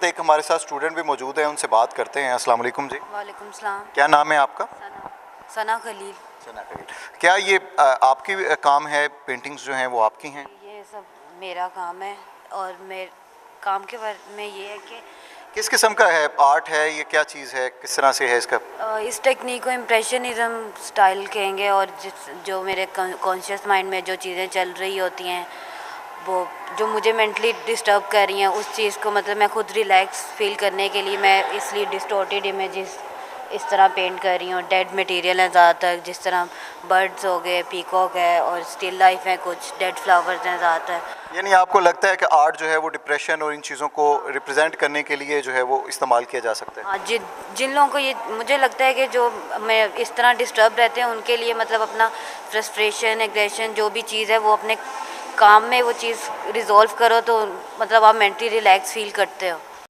वक्त एक हमारे साथ स्टूडेंट भी मौजूद है, उनसे बात करते हैं। अस्सलाम वालेकुम जी। वालेकुम सलाम। क्या नाम है आपका? सना खलील। सना खलील। क्या ये आपकी काम है, पेंटिंग्स जो हैं वो आपकी हैं? ये सब मेरा काम है और मेरे काम के बारे में ये है कि किस किस्म का है आर्ट है ये, क्या चीज़ है, किस तरह से है इसका? इस टेक्निक को इम्प्रेशनिज्म स्टाइल कहेंगे और जो मेरे कॉन्शियस माइंड में जो चीज़ें चल रही होती हैं वो जो मुझे मेंटली डिस्टर्ब कर रही हैं उस चीज़ को मतलब मैं खुद रिलैक्स फील करने के लिए मैं इसलिए डिस्टॉर्टेड इमेजेस इस तरह पेंट कर रही हूँ। डेड मटेरियल है ज़्यादातर, जिस तरह बर्ड्स हो गए, पीकॉक है और स्टिल लाइफ है, कुछ डेड फ्लावर्स हैं ज़्यादातर। यानी आपको लगता है कि आर्ट जो है वो डिप्रेशन और इन चीज़ों को रिप्रेजेंट करने के लिए जो है वो इस्तेमाल किया जा सकता है? हाँ, जिन लोगों को ये मुझे लगता है कि जो मैं इस तरह डिस्टर्ब रहते हैं उनके लिए मतलब अपना फ्रस्ट्रेशन, एग्रेशन जो भी चीज़ है वो अपने काम में वो चीज़ रिजॉल्व करो तो मतलब आप मेंटली रिलैक्स फील करते हो।